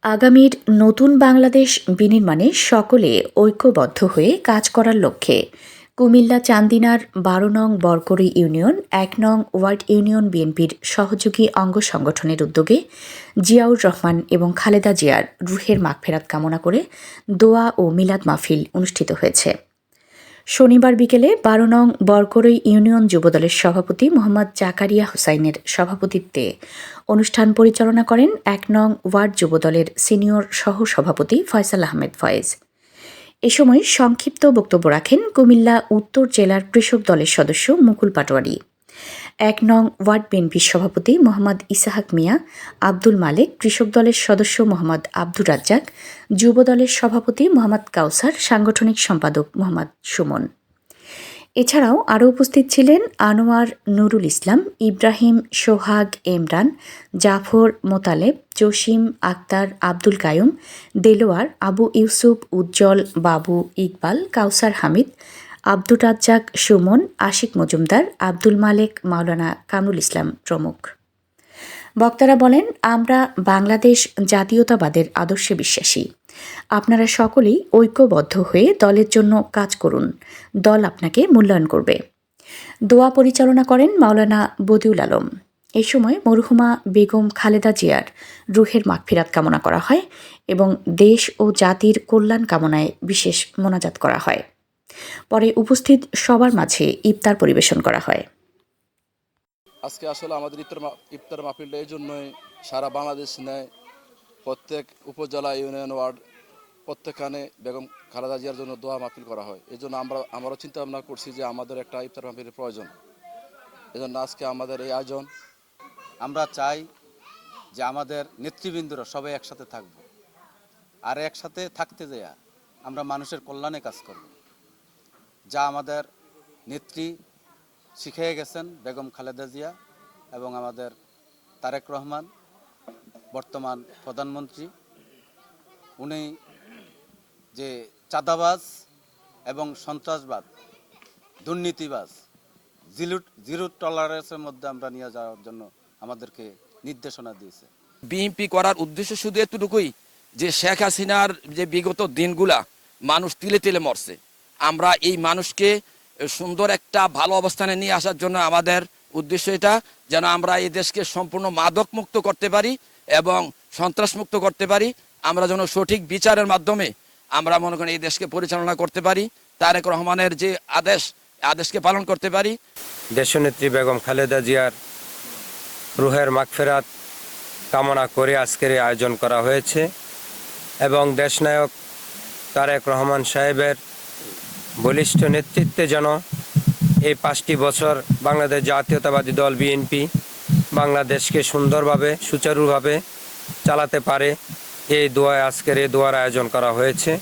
আগামীর নতুন বাংলাদেশ বিনির্মাণে সকলে ঐক্যবদ্ধ হয়ে কাজ করার লক্ষ্যে কুমিল্লা চান্দিনার ১২ নং বরকড়ি ইউনিয়ন ১ নং ওয়ার্ড ইউনিয়ন বিএনপির সহযোগী অঙ্গ সংগঠনের উদ্যোগে জিয়াউর রহমান এবং খালেদা জিয়ার রুহের মাগফেরাত কামনা করে দোয়া ও মিলাদ মাহফিল অনুষ্ঠিত হয়েছে। শনিবার বিকেলে ১২ নং বরকড়ই ইউনিয়ন যুবদলের সভাপতি মোহাম্মদ জাকারিয়া হুসাইনের সভাপতিত্বে অনুষ্ঠান পরিচালনা করেন ১ নং ওয়ার্ড যুবদলের সিনিয়র সহ সভাপতি ফয়সাল আহমেদ ফয়েজ। এ সময় সংক্ষিপ্ত বক্তব্য রাখেন কুমিল্লা উত্তর জেলার কৃষক দলের সদস্য মুকুল পাটোয়ারি। ১ নং ওয়ার্ড বিএনপির সভাপতি মোহাম্মদ ইসাহাক মিয়া, আব্দুল মালেক, কৃষক দলের সদস্য মোহাম্মদ আব্দুর রাজ্জাক, যুব দলের সভাপতি মোহাম্মদ কাউসার, সাংগঠনিক সম্পাদক মোহাম্মদ সুমন। এছাড়াও আরও উপস্থিত ছিলেন আনোয়ার, নুরুল ইসলাম, ইব্রাহিম, সোহাগ, এমরান, জাফর, মোতালেব, জসিম, আক্তার, আব্দুল কায়ুম, দেলোয়ার, আবু ইউসুফ, উজ্জ্বল, বাবু, ইকবাল, কাউসার হামিদ, আব্দুর রাজ্জাক, সুমন, আশিক মজুমদার, আব্দুল মালেক, মাওলানা কামরুল ইসলাম প্রমুখ। বক্তারা বলেন, আমরা বাংলাদেশ জাতীয়তাবাদের আদর্শে বিশ্বাসী। আপনারা সকলেই ঐক্যবদ্ধ হয়ে দলের জন্য কাজ করুন, দল আপনাকে মূল্যায়ন করবে। দোয়া পরিচালনা করেন মাওলানা বদিউল আলম। এই সময় মরহুমা বেগম খালেদা জিয়ার রুহের মাগফিরাত কামনা করা হয় এবং দেশ ও জাতির কল্যাণ কামনায় বিশেষ মোনাজাত করা হয়। পরে উপস্থিত সবার মাঝে ইফতার পরিবেশন করা হয়। আজকে আসলে আমাদের ইফতার মাহফিলটা এই জন্যই সারা বাংলাদেশ নেয়, প্রত্যেক উপজেলা, ইউনিয়ন, ওয়ার্ড প্রত্যেকখানে বেগম খালেদা জিয়ার জন্য দোয়া মাহফিল করা হয়। এই জন্য আমরাও চিন্তা ভাবনা করছি যে আমাদের একটা ইফতার মাহফিলের প্রয়োজন। এই জন্য আজকে আমাদের এই আয়োজন। আমরা চাই যে আমাদের নেতৃবৃন্দরা সবাই একসাথে থাকব, আর একসাথে থাকতে যাইয়া আমরা মানুষের কল্যাণে কাজ করব, যা আমাদের নেত্রী শিখিয়ে গেছেন বেগম খালেদা জিয়া এবং আমাদের তারেক রহমান বর্তমান প্রধানমন্ত্রী। উনি যে চাঁদাবাজ এবং সন্ত্রাসবাদ, দুর্নীতিবাজ, জিরো টলারেন্সের মধ্যে আমরা নিয়ে যাওয়ার জন্য আমাদেরকে নির্দেশনা দিয়েছে। বিএনপি করার উদ্দেশ্য শুধু এতটুকুই যে শেখ হাসিনার যে বিগত দিনগুলা মানুষ তিলে তিলে মরছে, আমরা এই মানুষকে সুন্দর একটা ভালো অবস্থানে নিয়ে আসার জন্য আমাদের উদ্দেশ্য এটা, যেন আমরা এই দেশকে সম্পূর্ণ মাদক মুক্ত করতে পারি এবং সন্ত্রাস মুক্ত করতে পারি। আমরা যেন সঠিক বিচারের মাধ্যমে আমরা মনে করি এই দেশকে পরিচালনা করতে পারি, তারেক রহমানের যে আদেশকে পালন করতে পারি। দেশনেত্রী বেগম খালেদা জিয়ার রুহের মাগফিরাত কামনা করে আজকের এই আয়োজন করা হয়েছে এবং দেশনায়ক তারেক রহমান সাহেবের বলিষ্ঠ নেতৃত্বে যেন এই 5টি বছর বাংলাদেশ জাতীয়তাবাদী দল বিএনপি বাংলাদেশকে সুন্দরভাবে সুচারুভাবে চালাতে পারে, এই দোয়ায় আজকের এই দোয়ার আয়োজন করা হয়েছে।